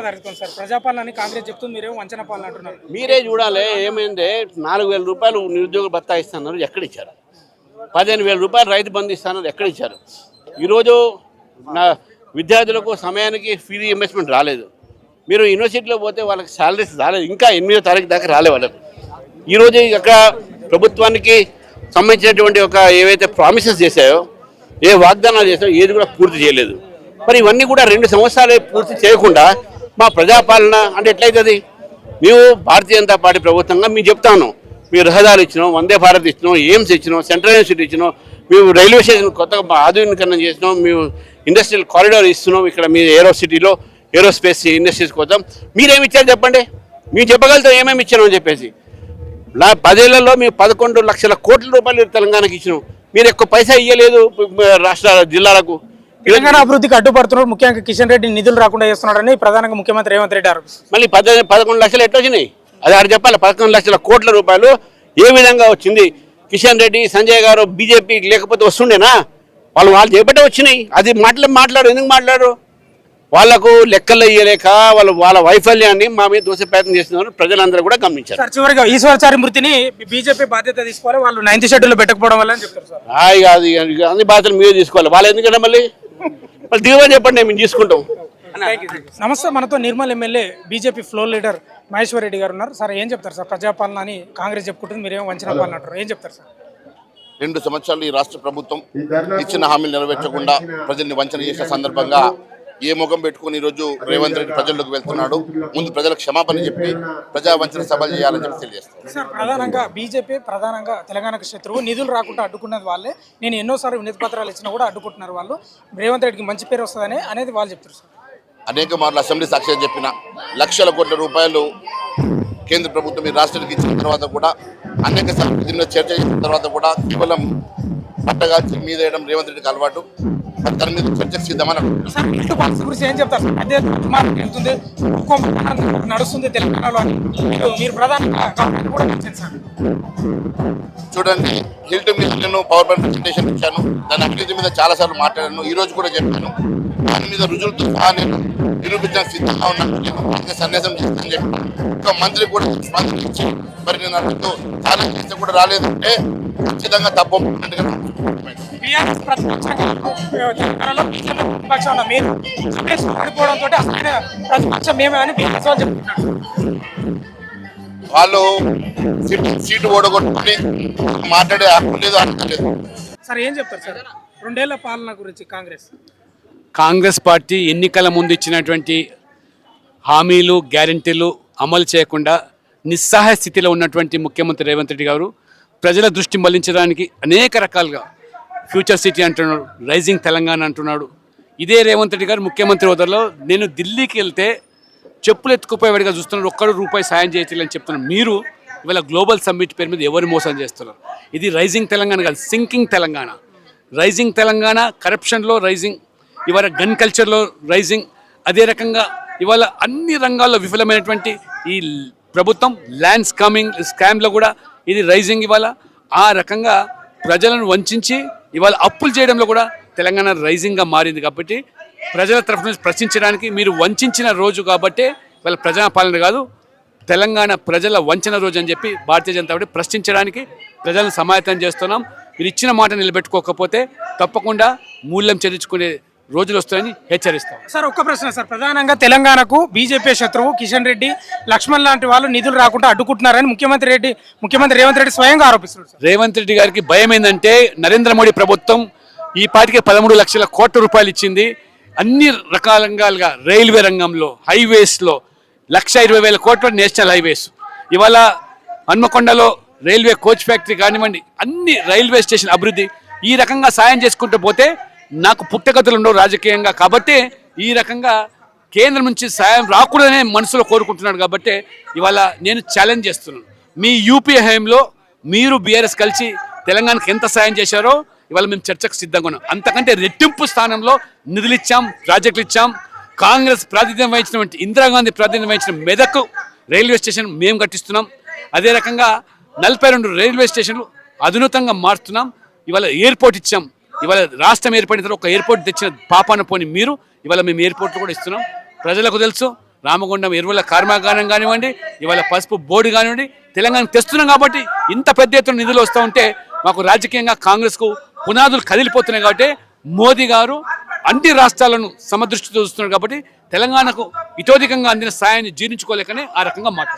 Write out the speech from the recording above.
ఆధారితం సార్? ప్రజాపాలన కాంగ్రెస్ చెప్తుంది, మీరేమో వంచన పాలన అంటున్నారు. మీరే చూడాలి. ఏమైంది, 4,000 రూపాయలు నిరుద్యోగ భత్తా ఇస్తున్నారు, ఎక్కడిచ్చారు? 15,000 రూపాయలు రైతు బంధు ఇస్తున్నారు, ఎక్కడిచ్చారు? ఈరోజు నా విద్యార్థులకు సమయానికి ఫీ ఇన్వెస్ట్మెంట్ రాలేదు. మీరు యూనివర్సిటీలో పోతే వాళ్ళకి శాలరీస్ రాలేదు, ఇంకా 8వ తారీఖు దాకా రాలే వాళ్ళకు. ఈరోజు అక్కడ ప్రభుత్వానికి సంబంధించినటువంటి ఒక ఏవైతే ప్రామిసెస్ చేశాయో, ఏ వాగ్దానాలు చేశాయో ఏది కూడా పూర్తి చేయలేదు. మరి ఇవన్నీ కూడా 2 సంవత్సరాలు పూర్తి చేయకుండా మా ప్రజాపాలన అంటే ఎట్లయితుంది? మేము భారతీయ జనతా పార్టీ ప్రభుత్వంగా మేము చెప్తాను, మేము రహదారులు ఇచ్చినాం, వందే భారత్ ఇచ్చినాం, ఎయిమ్స్ ఇచ్చినాం, సెంట్రల్ యూనివర్సిటీ ఇచ్చినాం, మేము రైల్వే స్టేషన్ కొత్తగా ఆధునీకరణ చేసినాం, మేము ఇండస్ట్రియల్ కారిడార్ ఇస్తున్నాం, ఇక్కడ మీ సిటీలో ఏరోస్పేస్ ఇండస్ట్రీస్ కోసం. మీరేమి ఇచ్చారు చెప్పండి? మేము చెప్పగలుగుతాం ఏమేమి ఇచ్చామని చెప్పేసి. 10 ఏళ్లలో మేము 11 లక్షల కోట్ల రూపాయలు తెలంగాణకి ఇచ్చినాం. మీరు ఎక్కువ పైసా ఇవ్వలేదు రాష్ట్ర జిల్లాలకు. తెలంగాణ అభివృద్ధికి అడ్డుపడుతున్నారు, ముఖ్యంగా కిషన్ రెడ్డి నిధులు రాకుండా చేస్తున్నాడని ప్రధానంగా ముఖ్యమంత్రి రేవంత్ రెడ్డి ఆరోపిస్తున్నారు. మళ్ళీ 11 లక్షలు ఎట్లా వచ్చినాయి? అది ఆడు చెప్పాలి. 11 లక్షల కోట్ల రూపాయలు ఏ విధంగా వచ్చింది? కిషన్ రెడ్డి, సంజయ్ గారు బీజేపీ లేకపోతే వస్తుండేనా? వాళ్ళు చేపట్టే వచ్చినాయి. అది మాట్లాడు ఎందుకు మాట్లాడు? వాళ్లకు లెక్కలు ఇయ్యలేక వాళ్ళ వైఫల్యాన్ని మా మీద దోసే ప్రయత్నం చేస్తున్నారు, ప్రజలందరూ కూడా గమనించారు. చివరిగా ఈశ్వరాచారి మృతిని బీజేపీ బాధ్యత తీసుకోవాలి, వాళ్ళు 9th షెడ్యూల్లో పెట్టకపోవడం వల్ల అని చెప్తారు సార్. అన్ని బాధ్యతలు మీరే తీసుకోవాలి. వాళ్ళు ఎందుకంటే మళ్ళీ దిగువని చెప్పండి, మేము తీసుకుంటాం. నమస్తే, మనతో Nirmal MLA BJP floor leader Maheshwar Reddy గారు ఉన్నారు. సార్ ఏం చెప్తారు సార్? ప్రజాపాలన అని కాంగ్రెస్ చెప్పుకుంటుంది, మీరేమో వంచన పాలన అంటారు, ఏం చెప్తారు సార్? 2 సంవత్సరాలు ఈ రాష్ట్ర ప్రభుత్వం ఇచ్చిన హామీలు నెరవేర్చకుండా ప్రజల్ని వంచన చేసిన సందర్భంగా ఏ ముఖం పెట్టుకుని ఈరోజు రేవంత్ రెడ్డి ప్రజల్లోకి వెళ్తున్నాడు. ముందు ప్రజలకు క్షమాపణ చెప్పి ప్రజా వంచన సభలు చేయాలని చెప్పి తెలియజేస్తారు. సార్, ప్రధానంగా బీజేపీ ప్రధానంగా తెలంగాణకు శత్రువు, నిధులు రాకుండా అడ్డుకున్నది వాళ్ళే. నేను ఎన్నోసార్లు వినతి పత్రాలు ఇచ్చినా కూడా అడ్డుకుంటున్నారు వాళ్ళు. రేవంత్ రెడ్డికి మంచి పేరు వస్తుందని అనేది వాళ్ళు చెప్తారు సార్. అనేక మార్లు అసెంబ్లీ సాక్షిగా చెప్పిన లక్షల కోట్ల రూపాయలు కేంద్ర ప్రభుత్వం ఈ రాష్ట్రానికి ఇచ్చిన తర్వాత కూడా అనేక సార్లు చర్చ చేసిన తర్వాత కూడా కేవలం పట్టగా మీద వేయడం రేవంత్ రెడ్డికి అలవాటు. దాని మీద చర్చకు సిద్ధమని ఏం చెప్తారు? అదే నడుస్తుంది తెలంగాణలో మీరు ప్రధానంగా చూడండి. హిల్ట్ మీద నేను పవర్ పాయింట్ ప్రెజెంటేషన్ ఇచ్చాను, దాని అభివృద్ధి మీద చాలా సార్లు మాట్లాడాను, ఈ రోజు కూడా చెప్పాను. దాని మీద రుజువులతో సహా నేను నిరూపించడానికి సిద్ధంగా ఉన్నాను, సన్యాసం చేస్తానని చెప్పి ఒక మంత్రి కూడా స్పందించి మరి నేను అన్నట్టు చాలా చేస్తే కూడా రాలేదంటే ఖచ్చితంగా తప్పు. వాళ్ళు సీటు ఓడగొట్టుకుని మాట్లాడే హక్కు లేదు, అనలేదు. సార్ ఏం చెప్తారు సార్ 2 ఏళ్ల పాలన గురించి? కాంగ్రెస్ పార్టీ ఎన్నికల ముందు ఇచ్చినటువంటి హామీలు గ్యారెంటీలు అమలు చేయకుండా నిస్సహాయ స్థితిలో ఉన్నటువంటి ముఖ్యమంత్రి రేవంత్ రెడ్డి గారు ప్రజల దృష్టి మళ్లించడానికి అనేక రకాలుగా ఫ్యూచర్ సిటీ అంటున్నాడు, రైజింగ్ తెలంగాణ అంటున్నాడు. ఇదే రేవంత్ రెడ్డి గారు ముఖ్యమంత్రి హోదాలో నేను ఢిల్లీకి వెళ్తే చెప్పులు ఎత్తుకుపోయేవాడిగా చూస్తున్నాడు, ₹1 సాయం చేయట్లేదని చెప్తున్నారు. మీరు ఇవాళ గ్లోబల్ సమ్మిట్ పేరు మీద ఎవరు మోసం చేస్తున్నారు? ఇది రైజింగ్ తెలంగాణ కాదు, సింకింగ్ తెలంగాణ. రైజింగ్ తెలంగాణ కరప్షన్లో రైజింగ్, ఇవాళ గన్ కల్చర్లో రైజింగ్, అదే రకంగా ఇవాళ అన్ని రంగాల్లో విఫలమైనటువంటి ఈ ప్రభుత్వం ల్యాండ్ స్కామ్లో కూడా ఇది రైజింగ్. ఇవాళ ఆ రకంగా ప్రజలను వంచి ఇవాళ అప్పులు చేయడంలో కూడా తెలంగాణ రైజింగ్గా మారింది. కాబట్టి ప్రజల తరఫు నుంచి ప్రశ్నించడానికి మీరు వంచిన రోజు కాబట్టి ఇవాళ ప్రజాపాలన కాదు, తెలంగాణ ప్రజల వంచన రోజు అని చెప్పి భారతీయ జనతా పార్టీ ప్రశ్నించడానికి ప్రజలను సమాయత్తం చేస్తున్నాం. మీరు ఇచ్చిన మాట నిలబెట్టుకోకపోతే తప్పకుండా మూల్యం చెల్లించుకునే రోజులు వస్తాయని హెచ్చరిస్తాం. సార్ ఒక్క ప్రశ్న సార్, ప్రధానంగా తెలంగాణకు బీజేపీ శత్రువు కిషన్ రెడ్డి, లక్ష్మణ్ లాంటి వాళ్ళు నిధులు రాకుండా అడ్డుకుంటున్నారని ముఖ్యమంత్రి రేవంత్ రెడ్డి స్వయంగా ఆరోపిస్తున్నారు. రేవంత్ రెడ్డి గారికి భయం ఏంటంటే నరేంద్ర మోడీ ప్రభుత్వం ఈ పాటికే 13 లక్షల కోట్ల రూపాయలు ఇచ్చింది. అన్ని రకాలుగా రైల్వే రంగంలో, హైవేస్లో 1,20,000 కోట్ల నేషనల్ హైవేస్, ఇవాళ హన్మకొండలో రైల్వే కోచ్ ఫ్యాక్టరీ కానివ్వండి, అన్ని రైల్వే స్టేషన్ అభివృద్ధి, ఈ రకంగా సాయం చేసుకుంటూ పోతే నాకు పుట్టగతులు ఉండవు రాజకీయంగా. కాబట్టి ఈ రకంగా కేంద్రం నుంచి సాయం రాకూడదనే మనసులో కోరుకుంటున్నాడు. కాబట్టి ఇవాళ నేను ఛాలెంజ్ చేస్తున్నాను, మీ యూపీఏ హయాంలో మీరు బీఆర్ఎస్ కలిసి తెలంగాణకు ఎంత సాయం చేశారో ఇవాళ మేము చర్చకు సిద్ధంగా ఉన్నాం. అంతకంటే రెట్టింపు స్థానంలో నిధులు ఇచ్చాం, ప్రాజెక్టులు ఇచ్చాం. కాంగ్రెస్ ప్రాతినిధ్యం వహించినటువంటి ఇందిరాగాంధీ ప్రాతినిధ్యం వహించిన మెదక్ రైల్వే స్టేషన్ మేము కట్టిస్తున్నాం. అదే రకంగా 42 రైల్వే స్టేషన్లు అధునాతంగా మారుస్తున్నాం. ఇవాళ ఎయిర్పోర్ట్ ఇచ్చాం. ఇవాళ రాష్ట్రం ఏర్పడిన తర్వాత ఒక ఎయిర్పోర్ట్ తెచ్చిన పాపాన పోని మీరు, ఇవాళ మేము ఎయిర్పోర్ట్లు కూడా ఇస్తున్నాం. ప్రజలకు తెలుసు రామగుండం ఎరువుల కర్మాగారం కానివ్వండి, ఇవాళ పసుపు బోర్డు కానివ్వండి, తెలంగాణకు తెస్తున్నాం కాబట్టి ఇంత పెద్ద ఎత్తున నిధులు వస్తూ ఉంటే మాకు రాజకీయంగా కాంగ్రెస్కు పునాదులు కదిలిపోతున్నాయి. కాబట్టి మోదీ గారు అన్ని రాష్ట్రాలను సమదృష్టితో చూస్తున్నారు. కాబట్టి తెలంగాణకు ఇతోధికంగా అందిన సాయాన్ని జీర్ణించుకోలేకనే ఆ రకంగా మాట్లాడుతున్నారు.